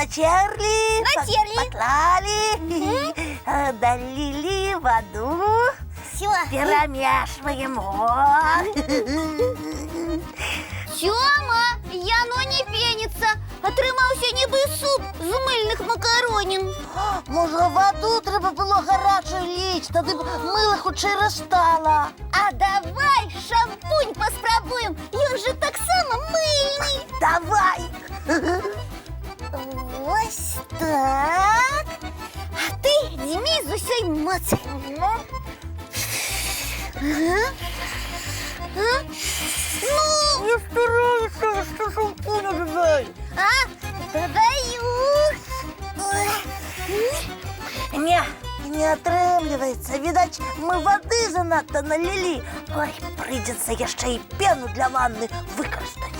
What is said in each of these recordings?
натерли, Натерли. поклали, долили воду, Все. перемешиваем. Тьома, яно не пенится. Атрымаўся нібы суп з мыльных макаронін. Може, воду треба було гарячу лить, тоді б мило хутчэй розтала. А давай шампунь паспрабуем. Ён же таксама мыльны. Давай! Ось так. А ты дзьмі з усёй моцы. Ну, Не старайся, что шампунь обязай. додаю. Не атрымліваецца. Відаць, мы воды занадто налили. Ой, придется яшчэ і пену для ванны выкарыстаць.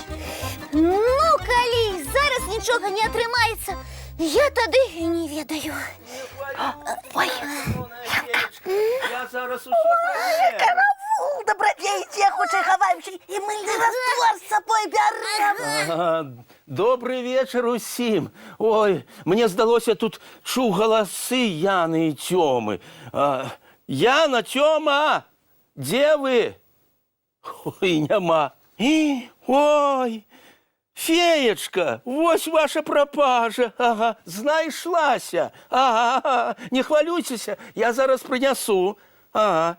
Ну, калі зараз нічога не атрымаецца, я тады і не ведаю. Ой, Я зараз усё праверю. каравул, добрадзейце, хутчэй хаваемся і мыльны раствор з сабой бярем. Добрый вечер усім. Ой, мне здалося, тут чуў галасы Яны і Тёмы. Яна, Тёма, дзе вы? Ой, няма. Ой, феечка, вось ваша прапажа. Ага, знайшлася. Ага, не хвалюйцеся, я зараз прынясу. Ага.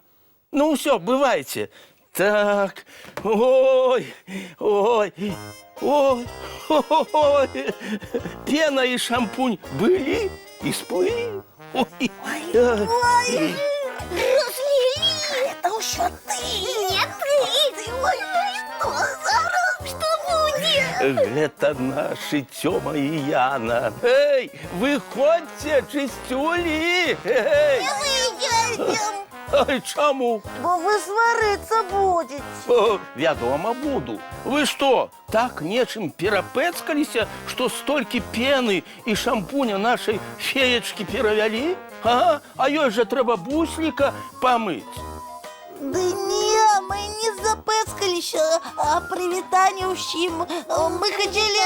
Ну, все, бывайте. Так, ой, ой, ой, ой, пена и шампунь были и сплыли. Ой, Ой, Разлили. это ўсё ты. Не ты. Ой, что зараз? Что будет? это наши Тёма и Яна. Эй, выходьте, чистюли. Эй, Выйдем. ой, чему? Бо вы сварыцца будете. О, вядома буду. Вы что, так нечым перапэцкаліся, што столькі пены і шампуня нашай феечкі перавялі? Ага, а ёй жа трэба бусліка памыць. Да не, мы не запэцкаліся, а прывітанне ўсім. Мы хацелі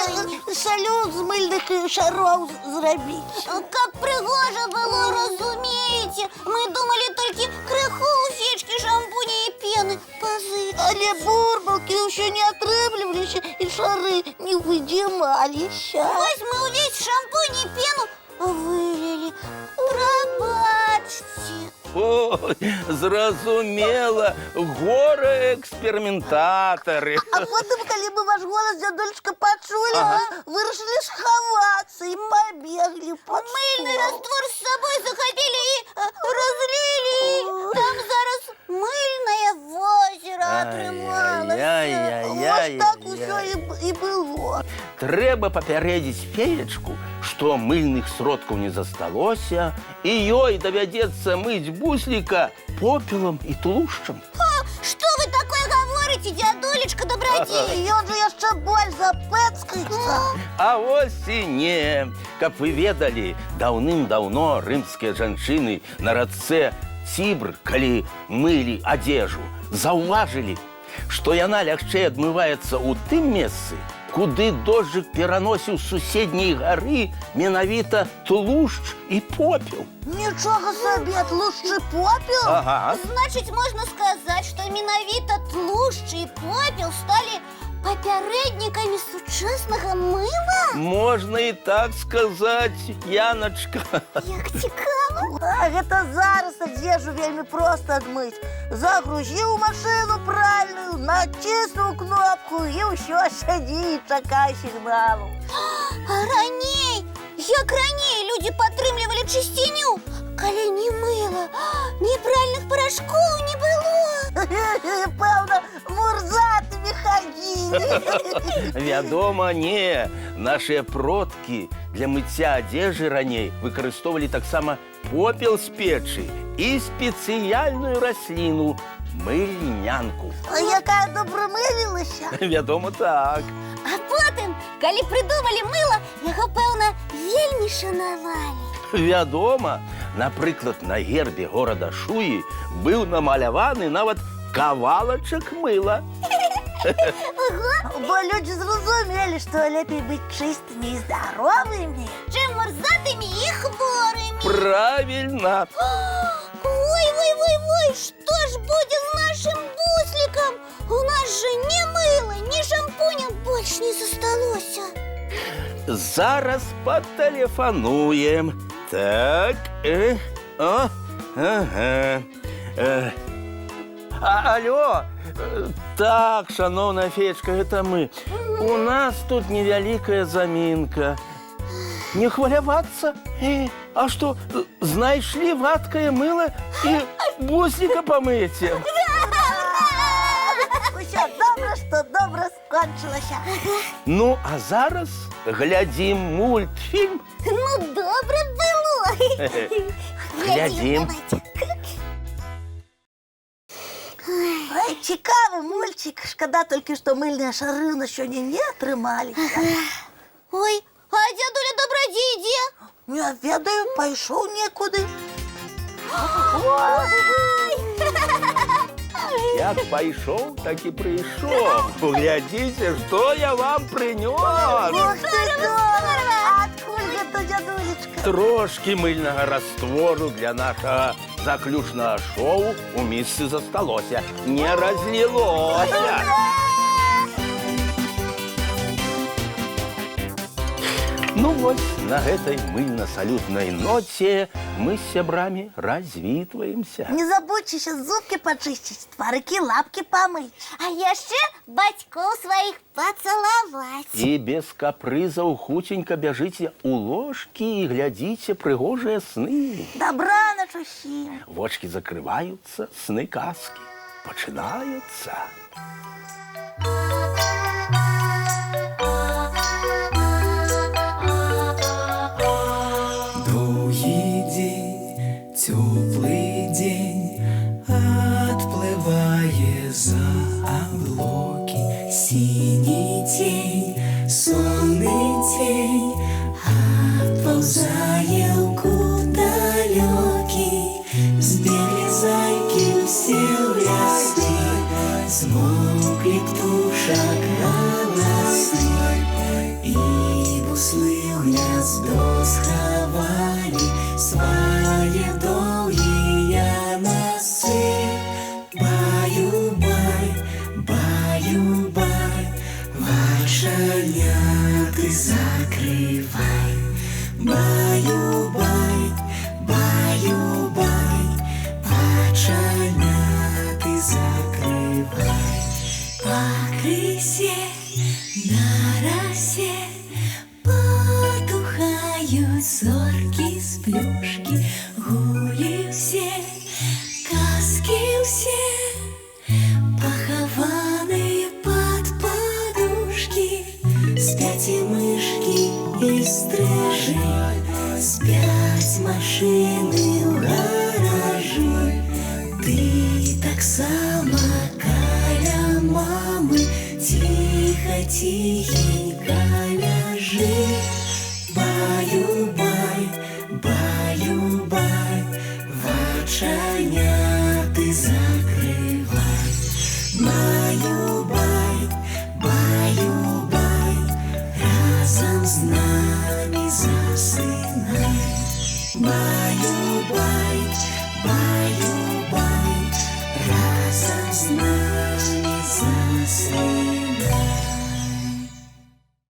салют з мыльных шароў зрабіць. Как пригожа было, разумеете. Мы думали только крыху у феечки шампуня и пены позыть. Але бурбалкі ўсё не атрымліваліся і шары не выдзімаліся. Вось мы увесь шампунь и пену вылили. Пробачьте. Ой, зразумела, гора-экспериментаторы. А потым, калі мы ваш голас, дзядулечка, пачулі, вырашылі схавацца і пабеглі пад Мыльный стол. раствор с собой захотели и разлили. Там зараз мыльное озеро отрымалось. Вось так усё і было. Трэба папярэдзіць феечку, што мыльных сродкаў не засталося, і ёй давядзецца мыць бусліка попелам і тлушчам. Что вы такое говорите, дядулечка добродей? Ён жа яшчэ больш запэцкаецца. А вось і не. Каб вы ведалі, даўным-даўно рымскія жанчыны на рацэ Цібр, калі мылі адзежу, заўважылі, што яна лягчэй адмываецца ў тым месцы, куды дожджык пераносіў з суседняй гары менавіта тлушч і попел. Нічога сабе, тлушчы попел? Ага. Значит, можно сказать, что менавіта тлушчы и попел стали папярэднікамі сучаснага мыла? Можна і так сказаць, Яначка. Як цікава. А гэта зараз адзежу вельмі проста адмыць. Загрузіў машыну пральную, націснуў кнопку і ўсё, сядзі і чакай сігналу. А раней, як раней люди падтрымлівалі чысціню, калі не мыла, ні пральных парашкоў не было. Пэўна, мурзатымі хадзілі. Вядома, не. Нашыя продкі для мыцця адзежы раней выкарыстоўвалі таксама попел з печы і спецыяльную расліну мыльнянку. А якая добра мылілася? Вядома, так. А потым, калі прыдумалі мыла, яго, пэўна, вельмі шанавалі. Вядома, напрыклад, на гербе горада Шуі быў намаляваны нават кавалачак мыла. Бо людзі зразумелі, што лепей быць чыстымі і здаровымі. слабыми и хворыми. Правильно. Ой, что ж будет с нашим бусликом? У нас же ни мыла, ни шампуня больше не засталось. Зараз потелефонуем. Так, ага. Алло. Так, шановна Фечка, это мы. У нас тут невеликая заминка. Не хваляваться? А что, знаешь ли, ваткое мыло и буслика помыйте? Усё добра, што добра скончылася. Ну, а зараз глядзім мультфільм. Ну, добре было. Глядзім. Ой, цікавы мульчик. Шкада толькі, што мыльныя шары на сёння не атрымаліся. Ой, а дядуля Добрадзей ідзе? Не ведаю, пайшоў некуды. Як пайшоў, так і прыйшоў. Глядзіце, што я вам прынёс. Ух ты, здорово! Адкуль гэта, дзядулечка? Трошки мыльнага раствору для нашага заключнага шоу у місцы засталося. Не разлілося. Ну вось, на гэтай мыльна-салютнай ноце мы з сябрамі развітваемся. Не забудзьцеся зубкі пачысціць, тварыкі, лапкі памыць. А яшчэ бацькоў сваіх пацалаваць. І без капрызаў хуценька бяжыце ў ложкі і глядзіце прыгожыя сны. Дабранач усім. Вочки закрываюцца, сны казкі пачынаюцца. Теплый день отплывая за облаки, синий тень, сонный тень отползая в далекий, сбегли зайки все в леске, смолкли птушек голосы, и буслы в гнездо сховали свои долгие носы. Баю-бай, баю-бай, вошеняты закрывай. Баю-бай, баю-бай, вошеняты закрывай. По крысе на росе потухают зорки с плюшки, гули все, казки все, похованные под подушки. Спят и мышки, и стрижи, спят машины в гаражи. Ты так само каля мамы, тихо-тихенько ляжи. Баю-бай, баю-бай, воченяты закрывай. Баю-бай, баю-бай, разом с нами засынай. Баю-бай, баю-бай, разом с нами засынай.